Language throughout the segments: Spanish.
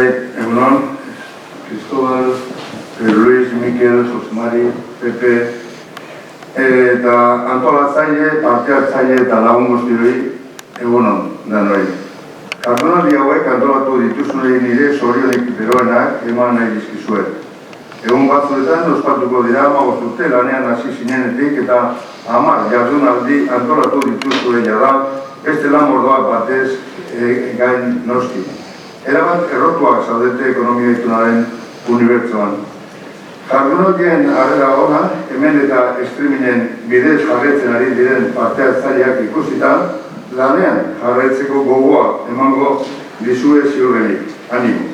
José, Egunon, Cristóbal, Luis, Miquel, José Mari, Pepe, eta antolatzaile, parte hartzaile eta lagun guztioi, Egunon, danoi. Jardunaldi hauek antolatu dituzunei nire zorionik beroenak eman nahi dizkizuet. Egun batzuetan ospatuko dira 15 urte lanean hasi zinenetik eta 10 jardunaldi antolatu dituzue jada, beste lan mordoak batez gain noski. Erabat errotuak zaudete ekonomia itunaren unibertsoan. Jardunaldien harrera ona, hemen eta streamingen bidez jarretzen ari diren parte hartzaileak ikusita, lanean jarraitzeko gogoa emango dizue ziurrenik. Ánimo.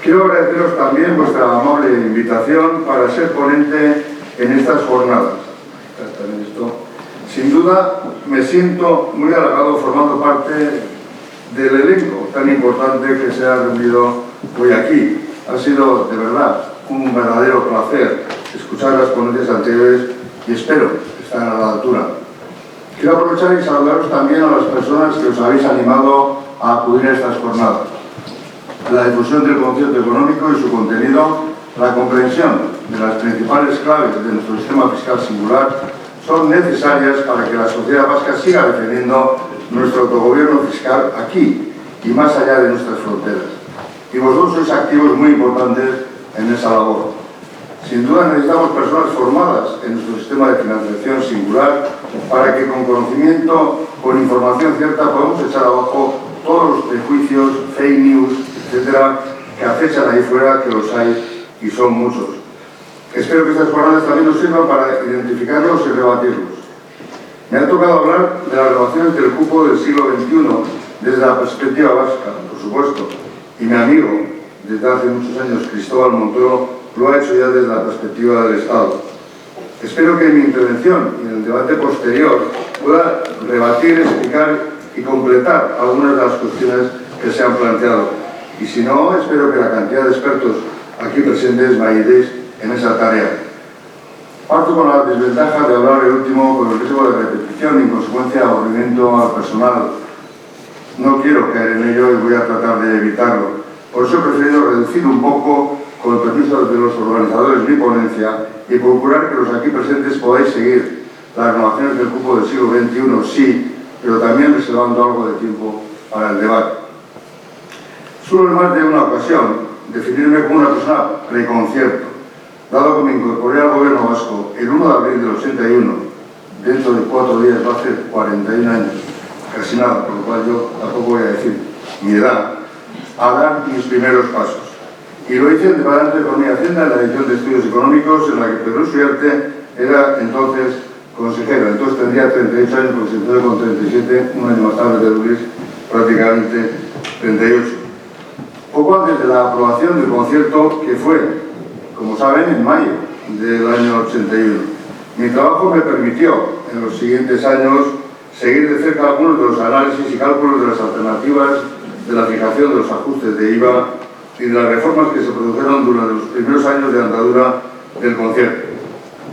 Quiero agradeceros también vuestra amable invitación para ser ponente en estas jornadas. Sin duda, me siento muy halagado formando parte del elenco tan importante que se ha reunido hoy aquí. Ha sido, de verdad, un verdadero placer escuchar las ponencias anteriores y espero estar a la altura. Quiero aprovechar y saludaros también a las personas que os habéis animado a acudir a estas jornadas. La difusión del concierto económico y su contenido, la comprensión de las principales claves de nuestro sistema fiscal singular son necesarias para que la sociedad vasca siga defendiendo nuestro autogobierno fiscal aquí y más allá de nuestras fronteras. Y vosotros sois activos muy importantes en esa labor. Sin duda necesitamos personas formadas en nuestro sistema de financiación singular para que con conocimiento, con información cierta, podamos echar abajo todos los prejuicios, fake news, etcétera, que acechan ahí fuera, que los hay y son muchos. Espero que estas jornadas también nos sirvan para identificarlos y rebatirlos. Me ha tocado hablar de las relaciones del cupo del siglo XXI desde la perspectiva vasca, por supuesto, y mi amigo, desde hace muchos años, Cristóbal Montoro, lo ha hecho ya desde la perspectiva del Estado. Espero que en mi intervención y en el debate posterior pueda rebatir, explicar y completar algunas de las cuestiones que se han planteado. Y si no, espero que la cantidad de expertos aquí presentes me ayudéis en esa tarea. Parto con la desventaja de hablar el último con el riesgo de repetición y en consecuencia aburrimiento al personal. No quiero caer en ello y voy a tratar de evitarlo. Por eso he preferido reducir un poco, con el permiso de los organizadores, mi ponencia y procurar que los aquí presentes podáis seguir las renovaciones del cupo del siglo XXI, sí, pero también reservando algo de tiempo para el debate. Suelo en más de una ocasión definirme como una persona preconcierto, dado que me incorporé al gobierno vasco el 1 de abril del 81, dentro de 4 días va a ser 41 años, casi nada, por lo cual yo tampoco voy a decir mi edad, a dar mis primeros pasos. Y lo hice en Departamento de Economía y Hacienda, en la Dirección de Estudios Económicos, en la que Pedro Suyarte era entonces consejero. Entonces tendría 38 años, porque se entró con 37, un año más tarde de Luis, prácticamente 38. Poco antes de la aprobación del concierto, que fue, como saben, en mayo del año 81. Mi trabajo me permitió, en los siguientes años, seguir de cerca algunos de los análisis y cálculos de las alternativas de la fijación de los ajustes de IVA y de las reformas que se produjeron durante los primeros años de andadura del concierto.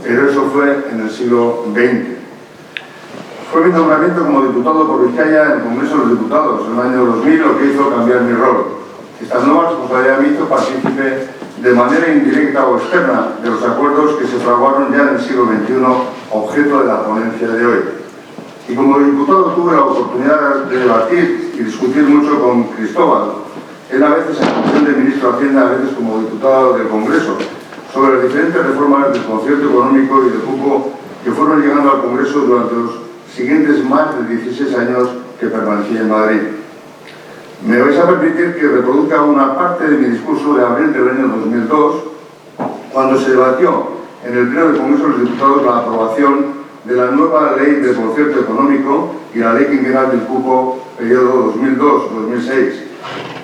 Pero eso fue en el siglo XX. Fue mi nombramiento como diputado por Vizcaya en el Congreso de los Diputados en el año 2000 lo que hizo cambiar mi rol. Esta nueva responsabilidad me hizo partícipe de manera indirecta o externa de los acuerdos que se fraguaron ya en el siglo XXI, objeto de la ponencia de hoy. Y como diputado tuve la oportunidad de debatir y discutir mucho con Cristóbal, él a veces en función de ministro de Hacienda, a veces como diputado del Congreso, sobre las diferentes reformas del concierto económico y del cupo que fueron llegando al Congreso durante los siguientes más de 16 años que permanecí en Madrid. Me vais a permitir que reproduzca una parte de mi discurso de abril del año 2002, cuando se debatió en el Pleno del Congreso de los Diputados la aprobación de la nueva ley del concierto económico y la ley quinquenal del cupo periodo 2002-2006.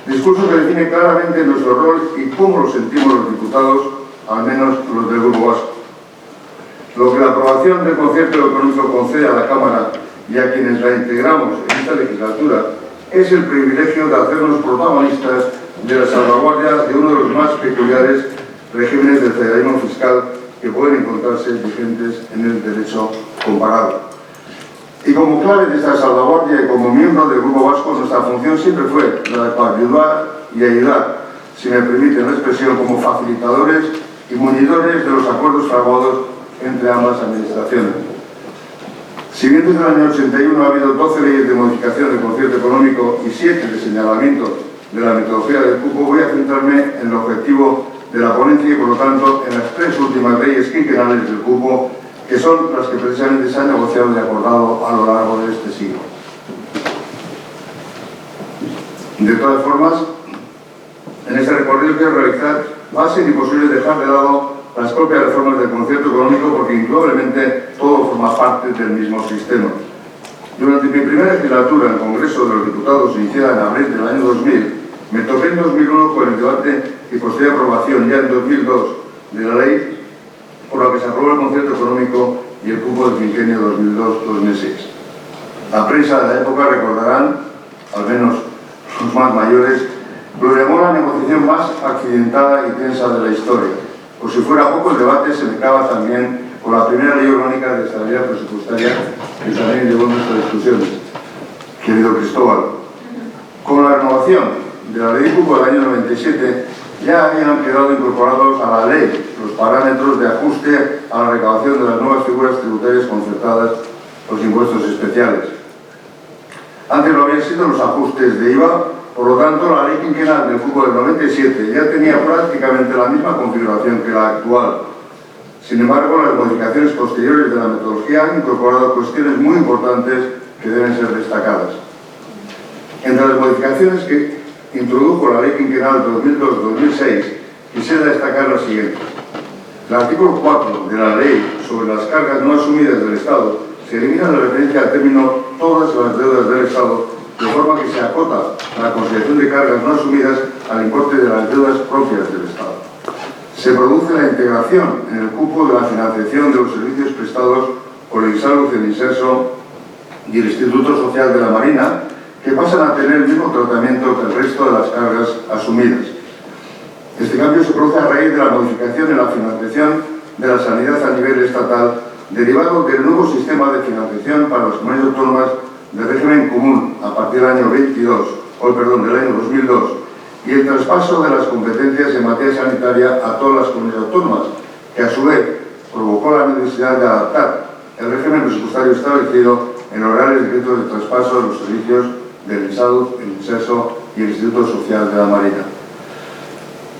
Discurso que define claramente nuestro rol y cómo lo sentimos los diputados, al menos los del Grupo Vasco. Lo que la aprobación del concierto económico concede a la Cámara y a quienes la integramos en esta legislatura es el privilegio de hacernos protagonistas de la salvaguardia de uno de los más peculiares regímenes del federalismo fiscal que pueden encontrarse vigentes en el derecho comparado. Y como clave de esta salvaguardia y como miembro del Grupo Vasco, nuestra función siempre fue la de ayudar y ayudar, si me permiten la expresión, como facilitadores y muñidores de los acuerdos fraguados entre ambas administraciones. Si bien desde el año 81 ha habido 12 leyes de modificación del concierto económico y 7 de señalamiento de la metodología del cupo, voy a centrarme en el objetivo de la ponencia y, por lo tanto, en las 3 últimas leyes quinquenales del cupo, que son las que precisamente se han negociado y acordado a lo largo de este siglo. De todas formas, en este recorrido quiero realizar, va a ser imposible dejar de lado las propias reformas del concierto económico, porque indudablemente todo forma parte del mismo sistema. Durante mi primera legislatura en el Congreso de los Diputados, iniciada en abril del año 2000, me topé en 2001 con el debate y posterior aprobación ya en 2002 de la ley por la que se aprobó el concierto económico y el cupo del quinquenio 2002-2006. La prensa de la época recordarán, al menos los más mayores, lo llamó la negociación más accidentada y tensa de la historia. Por si fuera poco, el debate se mezclaba también con la primera ley orgánica de estabilidad presupuestaria, que también llevó nuestras discusiones, querido Cristóbal. Con la renovación de la ley de cupo del año 97, ya habían quedado incorporados a la ley los parámetros de ajuste a la recaudación de las nuevas figuras tributarias concertadas, los impuestos especiales. Antes lo habían sido los ajustes de IVA. Por lo tanto, la ley quinquenal del cupo del 97 ya tenía prácticamente la misma configuración que la actual. Sin embargo, las modificaciones posteriores de la metodología han incorporado cuestiones muy importantes que deben ser destacadas. Entre las modificaciones que introdujo la ley quinquenal 2002-2006, quisiera destacar las siguientes. El artículo 4 de la ley sobre las cargas no asumidas del Estado se elimina la referencia al término todas las deudas del Estado, de forma que se acota la consideración de cargas no asumidas al importe de las deudas propias del Estado. Se produce la integración en el cupo de la financiación de los servicios prestados por el INSALUZ, el INSERSO y el Instituto Social de la Marina, que pasan a tener el mismo tratamiento que el resto de las cargas asumidas. Este cambio se produce a raíz de la modificación en la financiación de la sanidad a nivel estatal, derivado del nuevo sistema de financiación para las comunidades autónomas de régimen común a partir del año 2002, y el traspaso de las competencias en materia sanitaria a todas las comunidades autónomas, que a su vez provocó la necesidad de adaptar el régimen presupuestario establecido en los reales decretos de traspaso de los servicios del INSALUZ, el INSERSO y el Instituto Social de la Marina.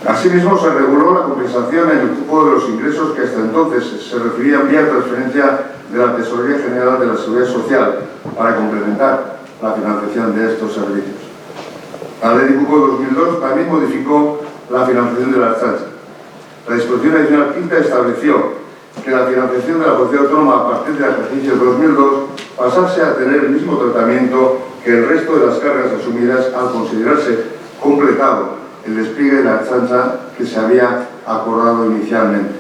Asimismo, se reguló la compensación en el cupo de los ingresos que hasta entonces se referían vía transferencia de la Tesorería General de la Seguridad Social para complementar la financiación de estos servicios. La Ley de Cupo 2002 también modificó la financiación de la Ertzaintza. La disposición adicional quinta estableció que la financiación de la Policía Autónoma a partir del ejercicio 2002 pasase a tener el mismo tratamiento que el resto de las cargas asumidas al considerarse completado el despliegue de la Ertzaintza que se había acordado inicialmente.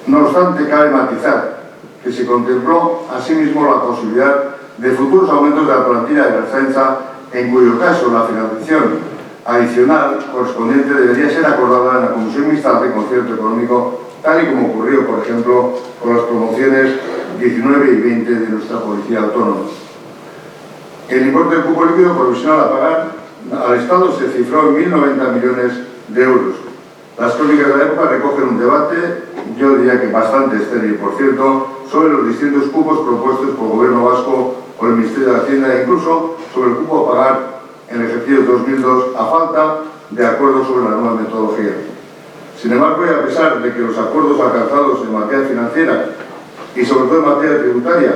No obstante, cabe matizar que se contempló asimismo la posibilidad de futuros aumentos de la plantilla de la Ertzaintza, en cuyo caso la financiación adicional correspondiente debería ser acordada en la Comisión Mixta de Concierto Económico, tal y como ocurrió, por ejemplo, con las promociones 19 y 20 de nuestra Policía Autónoma. El importe del cupo líquido provisional a pagar al Estado se cifró en 1.090 millones de euros. Las crónicas de la época recogen un debate, yo diría que bastante estéril, por cierto, sobre los distintos cupos propuestos por el Gobierno vasco o el Ministerio de Hacienda, e incluso sobre el cupo a pagar en el ejercicio 2002, a falta de acuerdo sobre la nueva metodología. Sin embargo, y a pesar de que los acuerdos alcanzados en materia financiera y sobre todo en materia tributaria,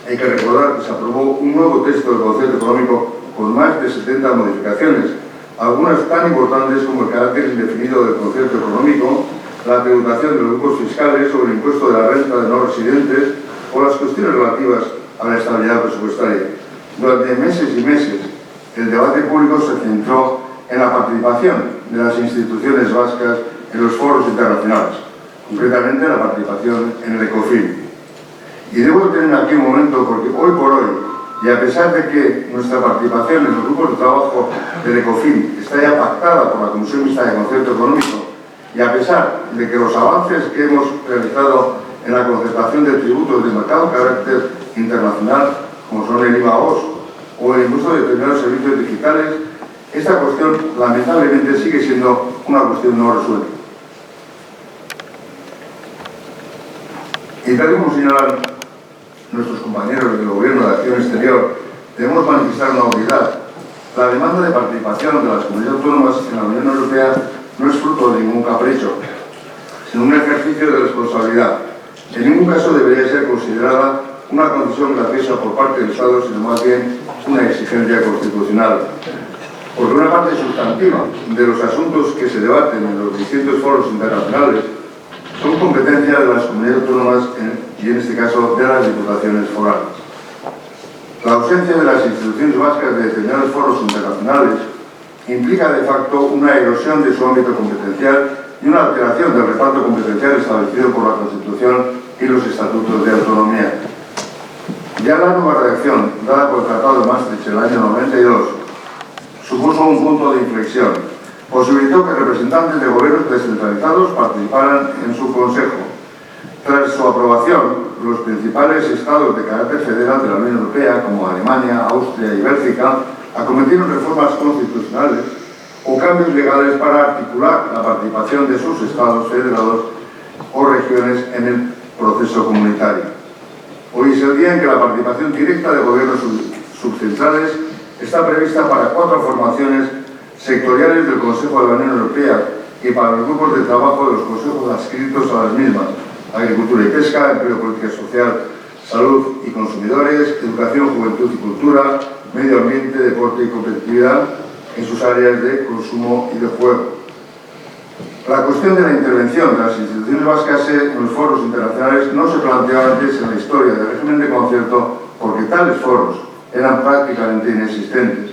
hay que recordar que se aprobó un nuevo texto del concierto económico con más de 70 modificaciones, algunas tan importantes como el carácter indefinido del concierto económico, la tributación de los grupos fiscales o el impuesto de la renta de no residentes o las cuestiones relativas a la estabilidad presupuestaria. Durante meses y meses, el debate público se centró en la participación de las instituciones vascas en los foros internacionales, concretamente la participación en el ECOFIN. Y debo detenerme aquí un momento porque hoy por hoy, y a pesar de que nuestra participación en los grupos de trabajo del ECOFIN está ya pactada por la Comisión Mixta de Concierto Económico, y a pesar de que los avances que hemos realizado en la concertación de tributos de mercado de carácter internacional, como son el IVA-OS o el impuesto de determinados servicios digitales, esta cuestión lamentablemente sigue siendo una cuestión no resuelta. Y tal como señalan nuestros compañeros del Gobierno de Acción Exterior, debemos manifestar una unidad. La demanda de participación de las comunidades autónomas en la Unión Europea no es fruto de ningún capricho, sino un ejercicio de responsabilidad. En ningún caso debería ser considerada una concesión graciosa por parte del Estado, sino más bien una exigencia constitucional. Porque una parte sustantiva de los asuntos que se debaten en los distintos foros internacionales son competencia de las comunidades autónomas y en este caso de las diputaciones forales. La ausencia de las instituciones vascas de determinados foros internacionales implica de facto una erosión de su ámbito competencial y una alteración del reparto competencial establecido por la Constitución y los Estatutos de Autonomía. Ya la nueva redacción, dada por el Tratado de Maastricht en el año 92, supuso un punto de inflexión. Posibilitó que representantes de gobiernos descentralizados participaran en su Consejo. Tras su aprobación, los principales estados de carácter federal de la Unión Europea, como Alemania, Austria y Bélgica, acometieron reformas constitucionales o cambios legales para articular la participación de sus estados federados o regiones en el proceso comunitario. Hoy es el día en que la participación directa de gobiernos subcentrales está prevista para 4 formaciones sectoriales del Consejo de la Unión Europea y para los grupos de trabajo de los consejos adscritos a las mismas: Agricultura y Pesca, Empleo, Política Social, Salud y Consumidores, Educación, Juventud y Cultura, Medio Ambiente, Deporte y Competitividad en sus áreas de consumo y de juego. La cuestión de la intervención de las instituciones vascas en los foros internacionales no se planteó antes en la historia del régimen de concierto porque tales foros eran prácticamente inexistentes.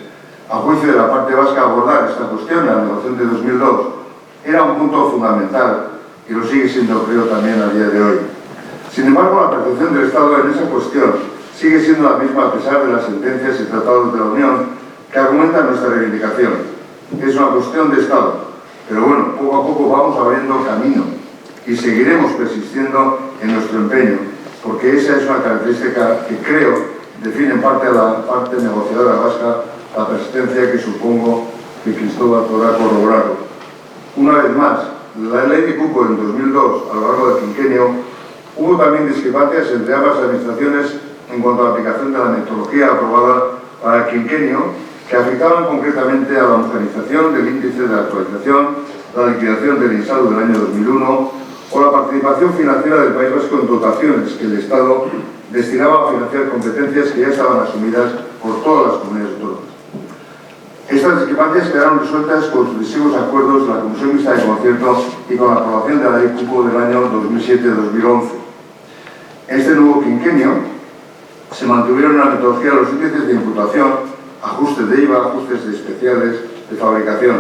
A juicio de la parte vasca, abordar esta cuestión en la negociación de 2002 era un punto fundamental y lo sigue siendo, creo, también a día de hoy. Sin embargo, la percepción del Estado en esa cuestión sigue siendo la misma a pesar de las sentencias y tratados de la Unión que argumentan nuestra reivindicación. Es una cuestión de Estado, pero bueno, poco a poco vamos abriendo camino y seguiremos persistiendo en nuestro empeño, porque esa es una característica que creo define en parte a la parte negociadora vasca, la persistencia que supongo que Cristóbal podrá corroborarlo. Una vez más, la ley de cupo en 2002, a lo largo del quinquenio, hubo también discrepancias entre ambas administraciones en cuanto a la aplicación de la metodología aprobada para el quinquenio, que afectaban concretamente a la homogenización del índice de actualización, la liquidación del INSAU del año 2001 o la participación financiera del País Vasco en dotaciones que el Estado destinaba a financiar competencias que ya estaban asumidas por todas las comunidades autónomas. Estas discrepancias quedaron resueltas con sucesivos acuerdos de la Comisión Mixta de Concierto y con la aprobación de la Ley Cupo del año 2007-2011. En este nuevo quinquenio se mantuvieron en la metodología los índices de imputación, ajustes de IVA, ajustes especiales de fabricación,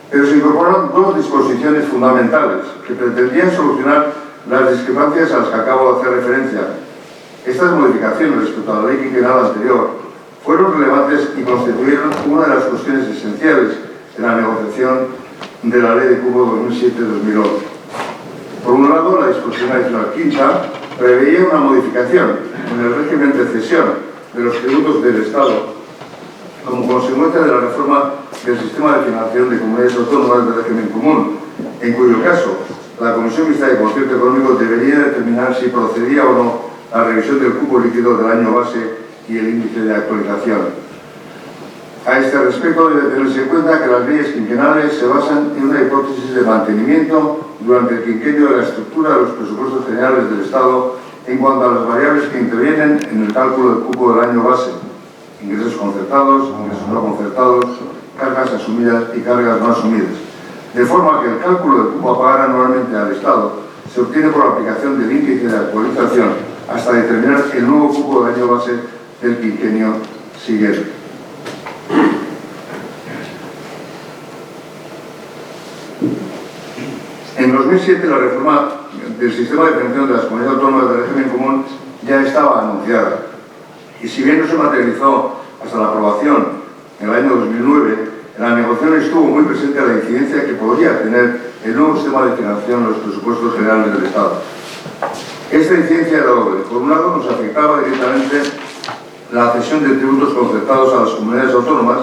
pero se incorporaron 2 disposiciones fundamentales que pretendían solucionar las discrepancias a las que acabo de hacer referencia. Estas modificaciones respecto a la ley quinquenal anterior fueron relevantes y constituyeron una de las cuestiones esenciales en la negociación de la Ley de Cupo 2007-2011. Por un lado, la disposición adicional quinta preveía una modificación en el régimen de cesión de los tributos del Estado como consecuencia de la reforma del sistema de financiación de comunidades autónomas de régimen común, en cuyo caso la Comisión Mixta de Concierto Económico debería determinar si procedía o no a la revisión del cupo líquido del año base y el índice de actualización. A este respecto debe tenerse en cuenta que las leyes quinquenales se basan en una hipótesis de mantenimiento durante el quinquenio de la estructura de los presupuestos generales del Estado en cuanto a las variables que intervienen en el cálculo del cupo del año base: ingresos concertados, ingresos no concertados, cargas asumidas y cargas no asumidas. De forma que el cálculo del cupo a pagar anualmente al Estado se obtiene por la aplicación del índice de actualización hasta determinar el nuevo cupo del año base del quinquenio siguiente. En 2007 la reforma del sistema de financiación de las comunidades autónomas del régimen común ya estaba anunciada y si bien no se materializó hasta la aprobación en el año 2009, en la negociación estuvo muy presente la incidencia que podría tener el nuevo sistema de financiación en los presupuestos generales del Estado. Esta incidencia era doble. Por un lado, nos afectaba directamente la cesión de tributos concertados a las comunidades autónomas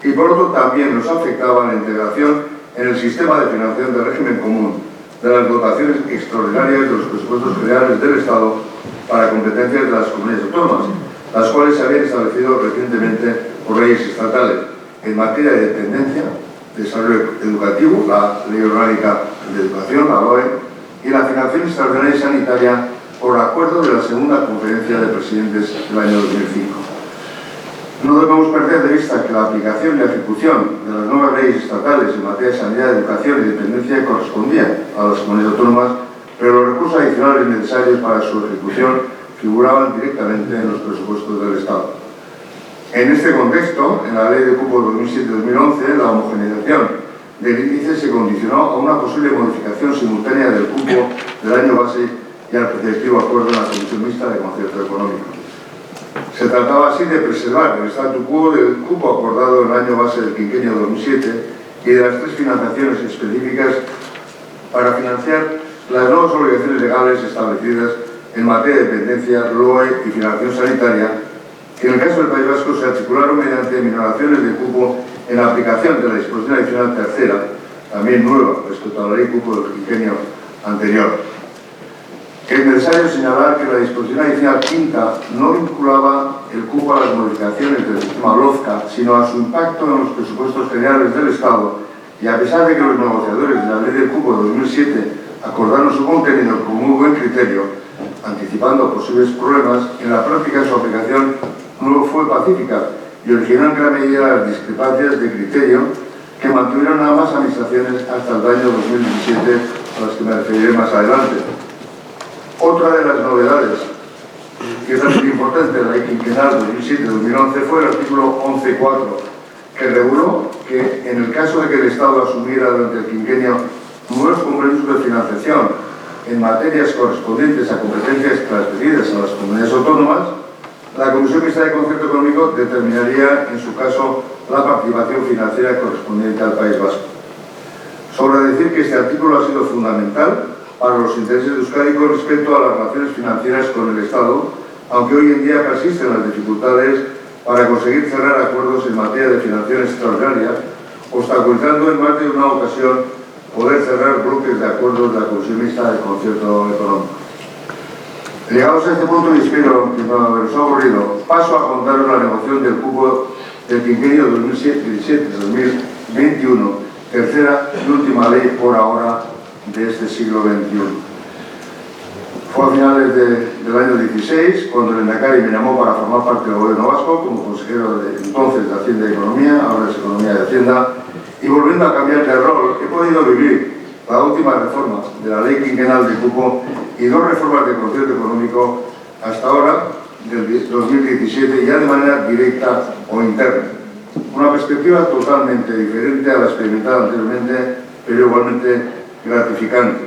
y por otro también nos afectaba la integración en el sistema de financiación del régimen común de las dotaciones extraordinarias de los presupuestos generales del Estado para competencias de las comunidades autónomas, las cuales se habían establecido recientemente por leyes estatales en materia de dependencia, desarrollo educativo, la Ley Orgánica de Educación, la LOE, y la financiación extraordinaria y sanitaria por acuerdo de la segunda conferencia de presidentes del año 2005. No debemos perder de vista que la aplicación y la ejecución de las nuevas leyes estatales en materia de sanidad, educación y dependencia correspondían a las comunidades autónomas, pero los recursos adicionales necesarios para su ejecución figuraban directamente en los presupuestos del Estado. En este contexto, en la Ley de Cupo 2007-2011, la homogeneización del índice se condicionó a una posible modificación simultánea del cupo del año base y al preceptivo acuerdo en la Comisión Mixta de Concierto Económico. Se trataba así de preservar el statu quo del cupo acordado en el año base del quinquenio 2007 y de las tres financiaciones específicas para financiar las nuevas obligaciones legales establecidas en materia de dependencia, LOE y financiación sanitaria, que en el caso del País Vasco se articularon mediante minoraciones de cupo en la aplicación de la disposición adicional tercera, también nueva respecto a la ley cupo del quinquenio anterior. Es necesario señalar que la disposición adicional quinta no vinculaba el cupo a las modificaciones del sistema LOFCA, sino a su impacto en los presupuestos generales del Estado, y a pesar de que los negociadores de la ley del cupo de 2007 acordaron su contenido con muy buen criterio, anticipando posibles problemas, en la práctica su aplicación no fue pacífica y originó en gran medida las discrepancias de criterio que mantuvieron a ambas administraciones hasta el año 2017, a las que me referiré más adelante. Otra de las novedades, que es muy importante de la ley quinquenal 2007-2011, fue el artículo 11.4, que reguló que en el caso de que el Estado asumiera durante el quinquenio nuevos compromisos de financiación en materias correspondientes a competencias transferidas a las comunidades autónomas, la Comisión Mixta de Concierto Económico determinaría, en su caso, la participación financiera correspondiente al País Vasco. Sobra decir que este artículo ha sido fundamental para los intereses de Euskadi con respecto a las relaciones financieras con el Estado, aunque hoy en día persisten las dificultades para conseguir cerrar acuerdos en materia de financiación extraordinaria, obstaculizando en más de una ocasión poder cerrar bloques de acuerdos de la Comisión Mixta de Concierto Económico. Llegados a este punto, y espero que no haberos aburrido, paso a contaros la negociación del cupo del quinquenio 2017-2021, tercera y última ley por ahora de este siglo XXI. Fue a finales del año 16 cuando el Lehendakari me llamó para formar parte del Gobierno vasco como consejero de entonces de Hacienda y Economía, ahora es Economía y Hacienda, y volviendo a cambiar de rol, he podido vivir la última reforma de la ley quinquenal de cupo y dos reformas de concierto económico hasta ahora, del 2017, ya de manera directa o interna. Una perspectiva totalmente diferente a la experimentada anteriormente, pero igualmente gratificante.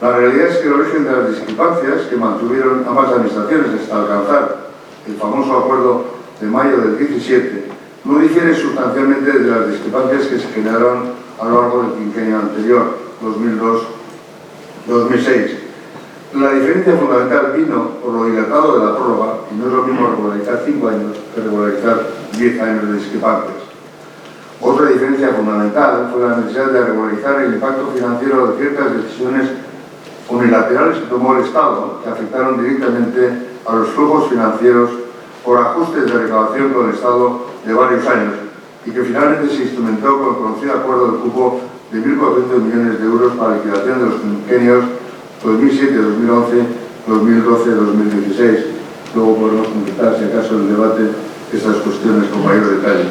La realidad es que el origen de las discrepancias que mantuvieron ambas administraciones hasta alcanzar el famoso acuerdo de mayo del 17 no difiere sustancialmente de las discrepancias que se generaron a lo largo del quinquenio anterior, 2002-2006. La diferencia fundamental vino por lo dilatado de la prórroga, y no es lo mismo regularizar 5 años que regularizar 10 años de discrepancias. Otra diferencia fundamental fue la necesidad de regularizar el impacto financiero de ciertas decisiones unilaterales que tomó el Estado, que afectaron directamente a los flujos financieros por ajustes de recaudación con el Estado de varios años y que finalmente se instrumentó con el conocido acuerdo de cupo de 1.400 millones de euros para la liquidación de los quinquenios 2007-2011, 2012-2016. Luego podemos completar, si acaso, el debate estas cuestiones con mayor detalle.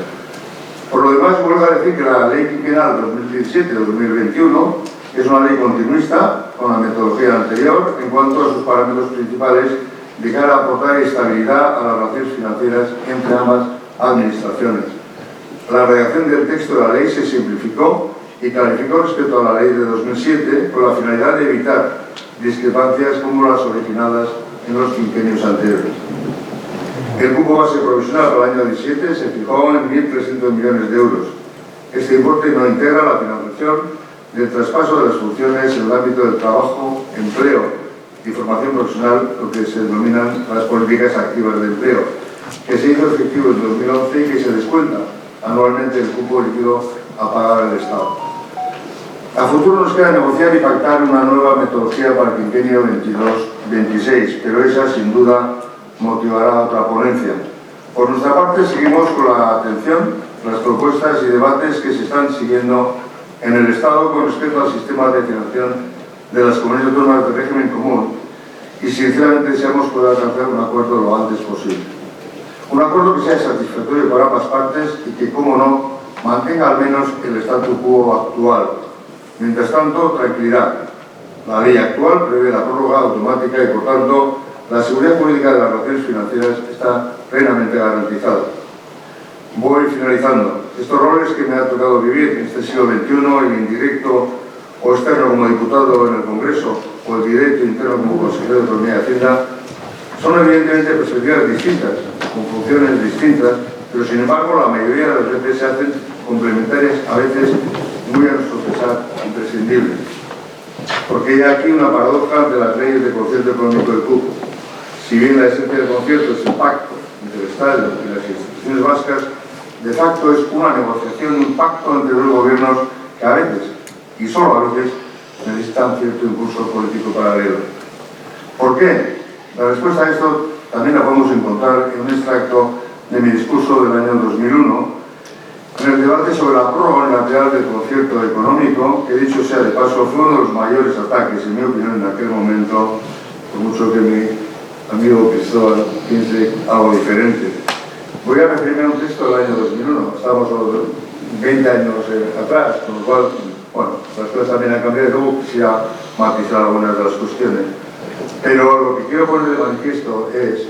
Por lo demás, vuelvo a decir que la ley quinquenal 2017-2021 es una ley continuista con la metodología anterior en cuanto a sus parámetros principales de cara a aportar estabilidad a las relaciones financieras entre ambas administraciones. La redacción del texto de la ley se simplificó y clarificó respecto a la ley de 2007 con la finalidad de evitar discrepancias como las originadas en los quinquenios anteriores. El cupo base provisional para el año 17 se fijó en 1.300 millones de euros. Este importe no integra la financiación del traspaso de las funciones en el ámbito del trabajo, empleo y formación profesional, lo que se denominan las políticas activas de empleo, que se hizo efectivo en 2011 y que se descuenta anualmente el cupo líquido a pagar al Estado. A futuro nos queda negociar y pactar una nueva metodología para el quinquenio 22-26, pero esa sin duda motivará otra ponencia. Por nuestra parte, seguimos con la atención las propuestas y debates que se están siguiendo en el Estado con respecto al sistema de financiación de las comunidades autónomas de régimen común y sinceramente deseamos poder alcanzar un acuerdo lo antes posible. Un acuerdo que sea satisfactorio para ambas partes y que, como no, mantenga al menos el statu quo actual. Mientras tanto, tranquilidad. La ley actual prevé la prórroga automática y, por tanto, la seguridad jurídica de las relaciones financieras está plenamente garantizada. Voy finalizando. Estos roles que me ha tocado vivir en este siglo XXI, el indirecto o externo como diputado en el Congreso o el directo interno como consejero de Economía y Hacienda, son evidentemente perspectivas distintas, con funciones distintas, pero sin embargo la mayoría de las veces se hacen complementarias, a veces muy a nuestro pesar imprescindibles. Porque hay aquí una paradoja de las leyes de concierto económico del cupo. Si bien la esencia del concierto es el pacto entre el Estado y las instituciones vascas, de facto es una negociación y un pacto entre los gobiernos que a veces, y solo a veces, necesitan cierto impulso político paralelo. ¿Por qué? La respuesta a esto también la podemos encontrar en un extracto de mi discurso del año 2001, en el debate sobre la prórroga unilateral del concierto económico, que dicho sea de paso fue uno de los mayores ataques, en mi opinión, en aquel momento, por mucho que mi amigo Cristóbal piense algo diferente. Voy a referirme a un texto del año 2001, estamos 20 años atrás, con lo cual, bueno, las cosas también han cambiado y luego quisiera matizar algunas de las cuestiones. Pero lo que quiero poner de manifiesto es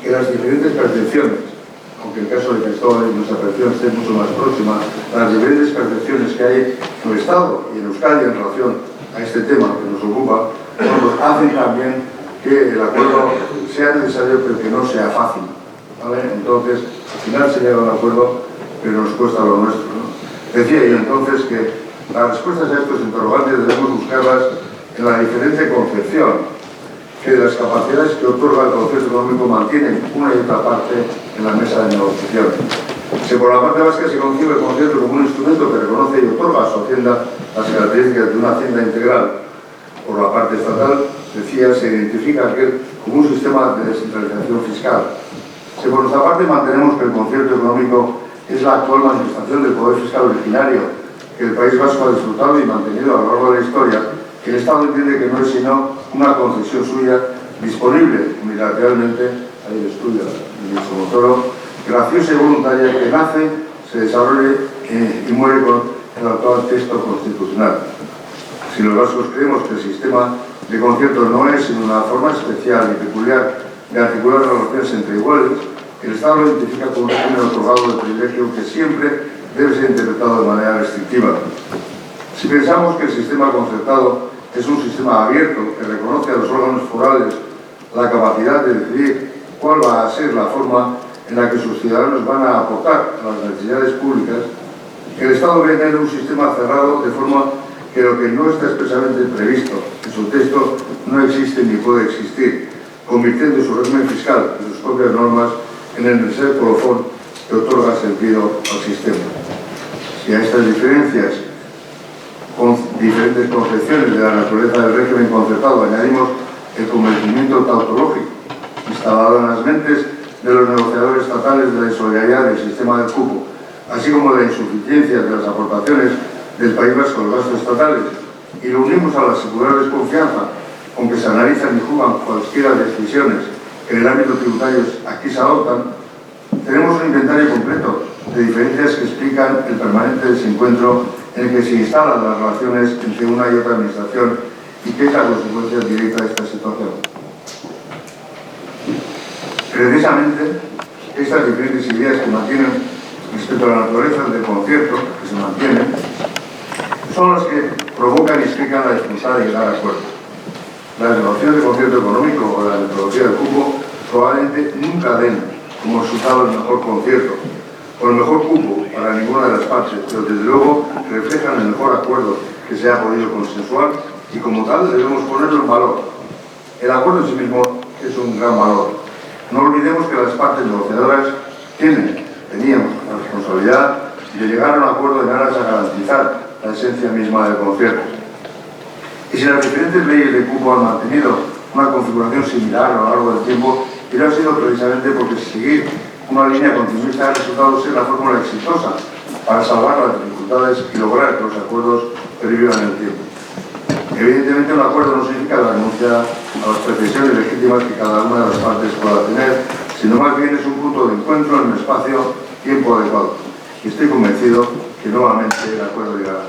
que las diferentes percepciones, aunque en el caso de Cristóbal nuestra percepción esté mucho más próxima, las diferentes percepciones que hay en el Estado y en Euskadi en relación a este tema que nos ocupa, pues hacen también que el acuerdo sea necesario pero que no sea fácil. ¿Vale? Entonces, al final se llega a un acuerdo, pero nos cuesta lo nuestro, ¿no? Decía yo entonces que las respuestas a estos interrogantes debemos buscarlas en la diferente concepción que de las capacidades que otorga el concierto económico mantienen una y otra parte en la mesa de negociación. Si por la parte vasca se concibe el concierto como un instrumento que reconoce y otorga a su hacienda las características de una hacienda integral, por la parte estatal, decía, se identifica aquel como un sistema de descentralización fiscal. Si por nuestra parte mantenemos que el concierto económico es la actual manifestación del poder fiscal originario que el País Vasco ha disfrutado y mantenido a lo largo de la historia, el Estado entiende que no es sino una concesión suya disponible unilateralmente, ahí el estudio del ministro Montoro, graciosa y voluntaria que nace, se desarrolle y muere con el actual texto constitucional. Si los vascos creemos que el sistema de concierto no es sino una forma especial y peculiar de articular relaciones entre iguales, el Estado lo identifica como un régimen otorgado de privilegio que siempre debe ser interpretado de manera restrictiva. Si pensamos que el sistema concertado es un sistema abierto que reconoce a los órganos forales la capacidad de decidir cuál va a ser la forma en la que sus ciudadanos van a aportar a las necesidades públicas, el Estado debe tener un sistema cerrado de forma que lo que no está expresamente previsto en su texto no existe ni puede existir, convirtiendo su régimen fiscal y sus propias normas en el necesario colofón que otorga sentido al sistema. Si a estas diferencias con diferentes concepciones de la naturaleza del régimen concertado añadimos el convencimiento tautológico instalado en las mentes de los negociadores estatales de la insolidaridad del sistema del cupo, así como la insuficiencia de las aportaciones del País Vasco a los gastos estatales, y lo unimos a la singular desconfianza con que se analizan y juzgan cualquiera decisiones que en el ámbito tributario aquí se adoptan, tenemos un inventario completo de diferencias que explican el permanente desencuentro en el que se instalan las relaciones entre una y otra administración y que es la consecuencia directa de esta situación. Precisamente, estas diferentes ideas que mantienen respecto a la naturaleza del concierto, que se mantienen, son las que provocan y explican la dificultad de llegar a acuerdos. Las negociaciones de concierto económico o la metodología del cupo probablemente nunca den como resultado el mejor concierto o el mejor cupo para ninguna de las partes, pero desde luego reflejan el mejor acuerdo que se ha podido consensuar y como tal debemos ponerlo en valor. El acuerdo en sí mismo es un gran valor. No olvidemos que las partes negociadoras teníamos la responsabilidad la esencia misma del concierto. Y si las diferentes leyes de cupo han mantenido una configuración similar a lo largo del tiempo, ello ha sido precisamente porque seguir una línea continuista ha resultado ser la fórmula exitosa para salvar las dificultades y lograr que los acuerdos pervivan en el tiempo. Evidentemente, un acuerdo no significa la renuncia a las pretensiones legítimas que cada una de las partes pueda tener, sino más bien es un punto de encuentro en un espacio-tiempo adecuado. Y estoy convencido que nuevamente el acuerdo llegará.